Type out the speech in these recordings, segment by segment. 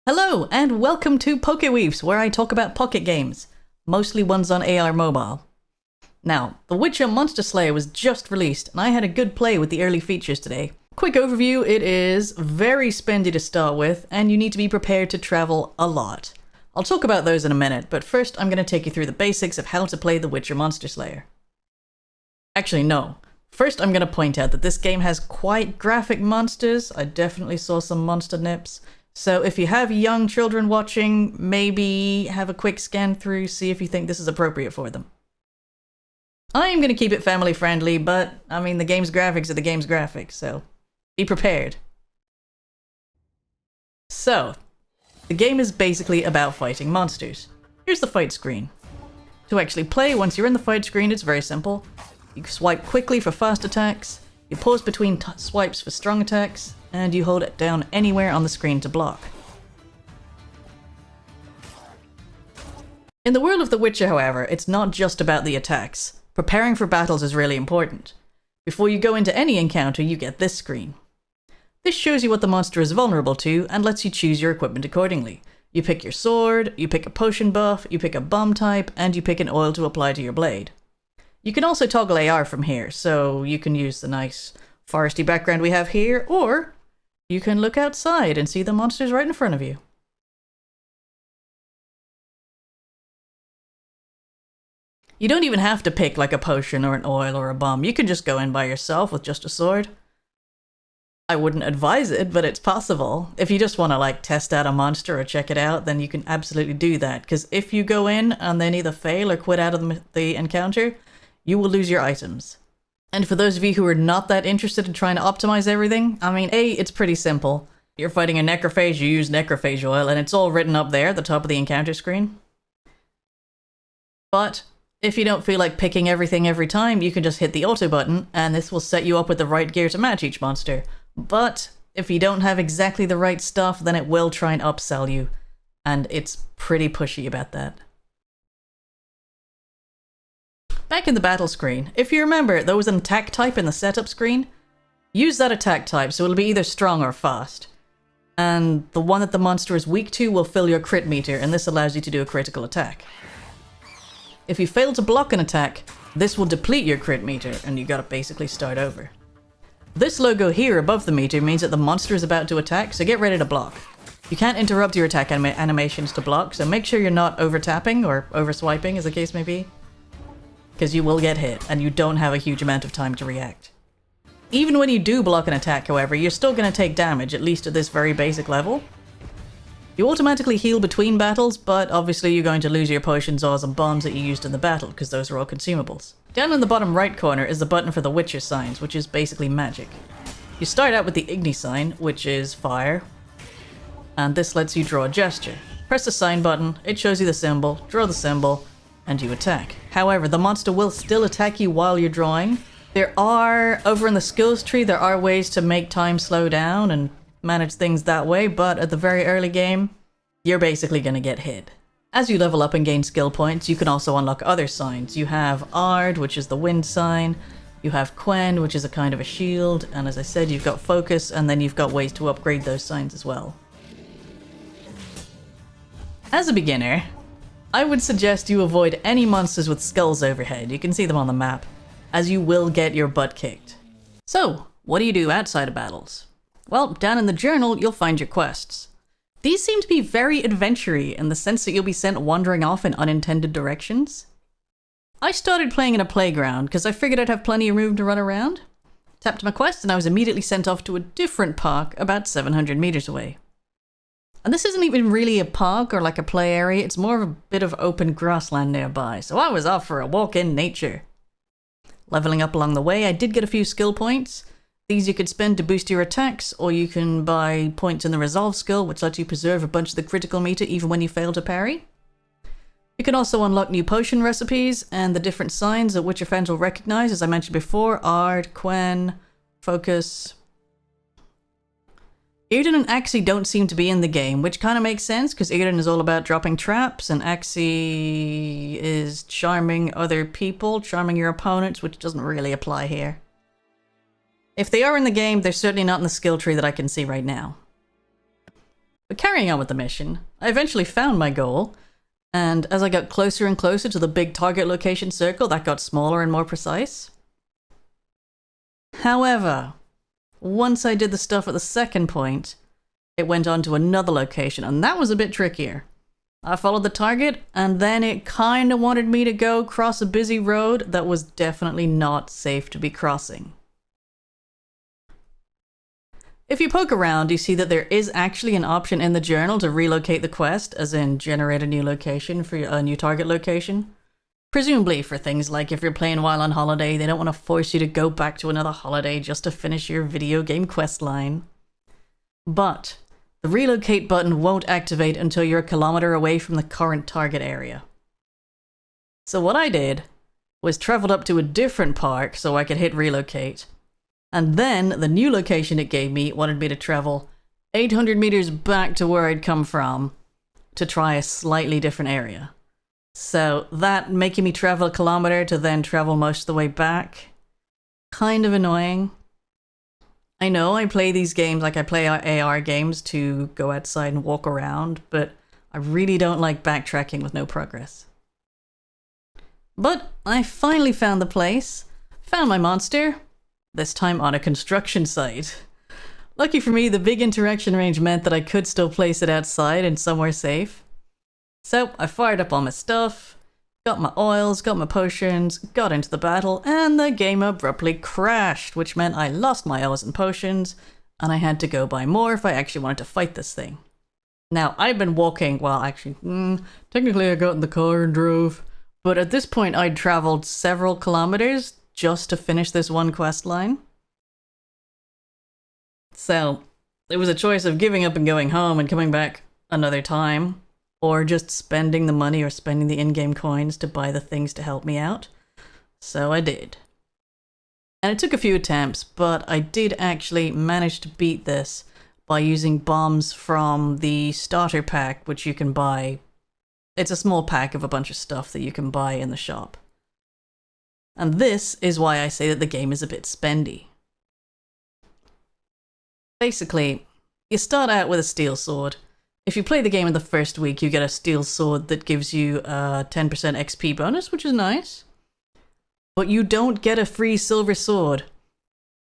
Hello, and welcome to PokeWeaves, where I talk about pocket games, mostly ones on AR Mobile. Now, The Witcher Monster Slayer was just released, and I had a good play with the early features today. Quick overview, it is very spendy to start with, and you need to be prepared to travel a lot. I'll talk about those in a minute, but first I'm going to take you through the basics of how to play The Witcher Monster Slayer. Actually, no. First I'm going to point out that this game has quite graphic monsters. I definitely saw some monster nips. So if you have young children watching, maybe have a quick scan through, see if you think this is appropriate for them. I'm going to keep it family friendly, but I mean the game's graphics are the game's graphics, so be prepared. So, the game is basically about fighting monsters. Here's the fight screen. To actually play, once you're in the fight screen, it's very simple. You swipe quickly for fast attacks, you pause between swipes for strong attacks, and you hold it down anywhere on the screen to block. In the world of The Witcher, however, it's not just about the attacks. Preparing for battles is really important. Before you go into any encounter, you get this screen. This shows you what the monster is vulnerable to and lets you choose your equipment accordingly. You pick your sword, you pick a potion buff, you pick a bomb type, and you pick an oil to apply to your blade. You can also toggle AR from here, so you can use the nice foresty background we have here, or you can look outside and see the monsters right in front of you. You don't even have to pick like a potion or an oil or a bomb. You can just go in by yourself with just a sword. I wouldn't advise it, but it's possible. If you just want to like test out a monster or check it out, then you can absolutely do that. Because if you go in and then either fail or quit out of the encounter, you will lose your items. And for those of you who are not that interested in trying to optimize everything, I mean, it's pretty simple. You're fighting a necrophage, you use necrophage oil, and it's all written up there at the top of the encounter screen. But if you don't feel like picking everything every time, you can just hit the auto button, and this will set you up with the right gear to match each monster. But if you don't have exactly the right stuff, then it will try and upsell you, and it's pretty pushy about that. Back in the battle screen, if you remember, there was an attack type in the setup screen. Use that attack type, so it'll be either strong or fast. And the one that the monster is weak to will fill your crit meter, and this allows you to do a critical attack. If you fail to block an attack, this will deplete your crit meter, and you gotta basically start over. This logo here above the meter means that the monster is about to attack, so get ready to block. You can't interrupt your attack animations to block, so make sure you're not over-tapping or over-swiping, as the case may be. Because you will get hit, and you don't have a huge amount of time to react. Even when you do block an attack, however, you're still going to take damage, at least at this very basic level. You automatically heal between battles, but obviously you're going to lose your potions, ores, and bombs that you used in the battle, because those are all consumables. Down in the bottom right corner is the button for the Witcher signs, which is basically magic. You start out with the Igni sign, which is fire, and this lets you draw a gesture. Press the sign button, it shows you the symbol, draw the symbol, and you attack. However, the monster will still attack you while you're drawing. Over in the skills tree, there are ways to make time slow down and manage things that way, but at the very early game, you're basically going to get hit. As you level up and gain skill points, you can also unlock other signs. You have Ard, which is the wind sign, you have Quen, which is a kind of a shield, and as I said, you've got Focus, and then you've got ways to upgrade those signs as well. As a beginner, I would suggest you avoid any monsters with skulls overhead. You can see them on the map, as you will get your butt kicked. So, what do you do outside of battles? Well, down in the journal, you'll find your quests. These seem to be very adventure-y in the sense that you'll be sent wandering off in unintended directions. I started playing in a playground because I figured I'd have plenty of room to run around. Tapped my quest and I was immediately sent off to a different park about 700 meters away. And this isn't even really a park or like a play area, it's more of a bit of open grassland nearby, so I was off for a walk in nature. Leveling up along the way, I did get a few skill points. These you could spend to boost your attacks, or you can buy points in the resolve skill, which lets you preserve a bunch of the critical meter even when you fail to parry. You can also unlock new potion recipes, and the different signs that Witcher fans will recognize, as I mentioned before, Ard, Quen, Focus. Yrden and Axii don't seem to be in the game, which kind of makes sense, because Yrden is all about dropping traps, and Axii is charming other people, charming your opponents, which doesn't really apply here. If they are in the game, they're certainly not in the skill tree that I can see right now. But carrying on with the mission, I eventually found my goal, and as I got closer and closer to the big target location circle, that got smaller and more precise. However, once I did the stuff at the second point, it went on to another location, and that was a bit trickier. I followed the target, and then it kinda wanted me to go cross a busy road that was definitely not safe to be crossing. If you poke around, you see that there is actually an option in the journal to relocate the quest, as in generate a new location for a new target location. Presumably for things like if you're playing while on holiday, they don't want to force you to go back to another holiday just to finish your video game quest line. But the relocate button won't activate until you're a kilometer away from the current target area. So what I did was traveled up to a different park so I could hit relocate. And then the new location it gave me wanted me to travel 800 meters back to where I'd come from to try a slightly different area. So that making me travel a kilometer to then travel most of the way back, kind of annoying. I know I play these games like I play AR games to go outside and walk around, but I really don't like backtracking with no progress. But I finally found the place, found my monster, this time on a construction site. Lucky for me, the big interaction range meant that I could still place it outside and somewhere safe. So I fired up all my stuff, got my oils, got my potions, got into the battle, and the game abruptly crashed, which meant I lost my oils and potions, and I had to go buy more if I actually wanted to fight this thing. Now, I've been walking, well actually, technically I got in the car and drove, but at this point I'd traveled several kilometers just to finish this one quest line. So, it was a choice of giving up and going home and coming back another time, or just spending the money or spending the in-game coins to buy the things to help me out. So I did. And it took a few attempts, but I did actually manage to beat this by using bombs from the starter pack, which you can buy. It's a small pack of a bunch of stuff that you can buy in the shop. And this is why I say that the game is a bit spendy. Basically, you start out with a steel sword. If you play the game in the first week, you get a steel sword that gives you a 10% XP bonus, which is nice. But you don't get a free silver sword.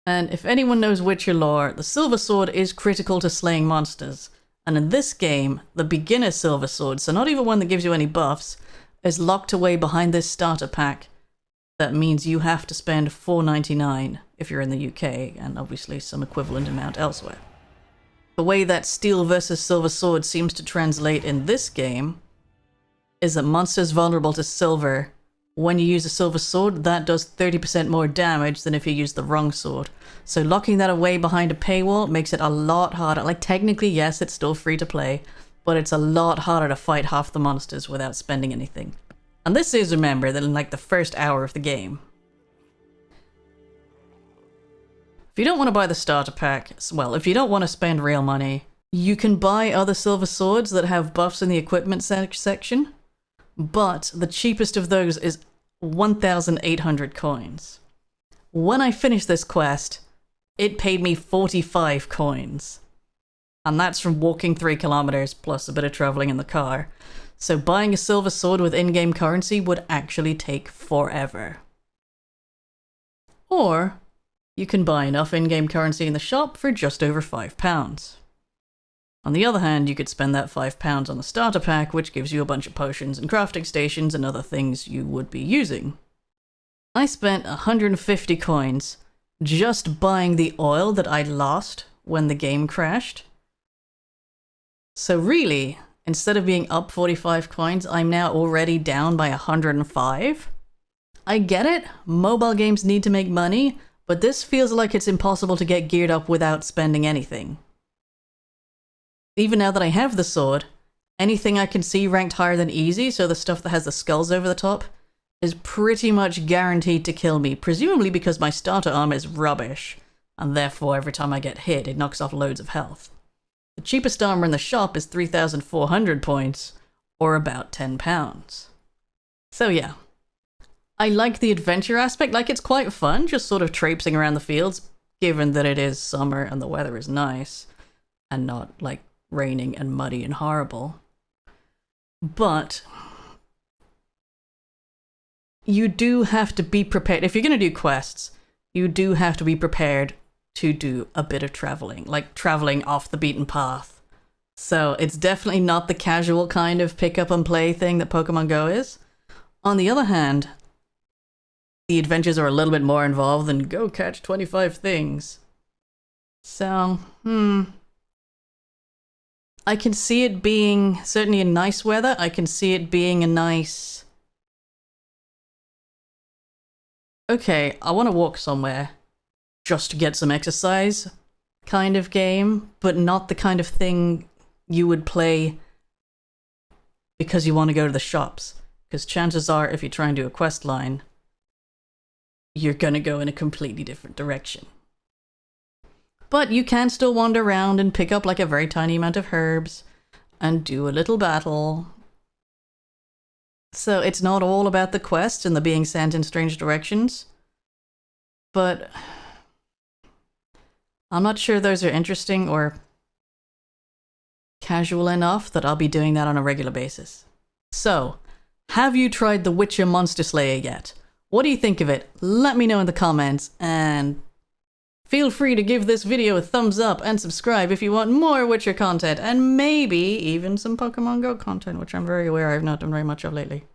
And if anyone knows Witcher lore, the silver sword is critical to slaying monsters. And in this game, the beginner silver sword, so not even one that gives you any buffs, is locked away behind this starter pack. That means you have to spend $4.99 if you're in the UK, and obviously some equivalent amount elsewhere. The way that steel versus silver sword seems to translate in this game is that monsters vulnerable to silver, when you use a silver sword, that does 30% more damage than if you use the wrong sword. So locking that away behind a paywall makes it a lot harder. Like technically, yes, it's still free to play, but it's a lot harder to fight half the monsters without spending anything. And this is, remember, that in like the first hour of the game. If you don't want to buy the starter pack, well, if you don't want to spend real money, you can buy other silver swords that have buffs in the equipment section, but the cheapest of those is 1,800 coins. When I finished this quest, it paid me 45 coins. And that's from walking 3 kilometers plus a bit of traveling in the car. So buying a silver sword with in-game currency would actually take forever. Or you can buy enough in-game currency in the shop for just over £5. On the other hand, you could spend that £5 on the starter pack, which gives you a bunch of potions and crafting stations and other things you would be using. I spent 150 coins just buying the oil that I lost when the game crashed. So really, instead of being up 45 coins, I'm now already down by 105. I get it, mobile games need to make money, but this feels like it's impossible to get geared up without spending anything. Even now that I have the sword, anything I can see ranked higher than easy, so the stuff that has the skulls over the top, is pretty much guaranteed to kill me, presumably because my starter armor is rubbish, and therefore every time I get hit it knocks off loads of health. The cheapest armor in the shop is 3,400 points, or about £10. So yeah. I like the adventure aspect, like it's quite fun, just sort of traipsing around the fields, given that it is summer and the weather is nice, and not like raining and muddy and horrible. But you do have to be prepared. If you're going to do quests, you do have to be prepared to do a bit of traveling, like traveling off the beaten path. So it's definitely not the casual kind of pick up and play thing that Pokemon Go is. On the other hand, the adventures are a little bit more involved than go catch 25 things. So, I can see it being certainly in nice weather. I can see it being a nice... Okay, I want to walk somewhere just to get some exercise kind of game, but not the kind of thing you would play because you want to go to the shops. Because chances are, if you try and do a quest line, you're going to go in a completely different direction. But you can still wander around and pick up like a very tiny amount of herbs and do a little battle. So it's not all about the quests and the being sent in strange directions. But I'm not sure those are interesting or casual enough that I'll be doing that on a regular basis. So, have you tried the Witcher Monster Slayer yet? What do you think of it? Let me know in the comments, and feel free to give this video a thumbs up and subscribe if you want more Witcher content, and maybe even some Pokemon Go content, which I'm very aware I've not done very much of lately.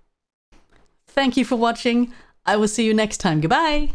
Thank you for watching. I will see you next time. Goodbye!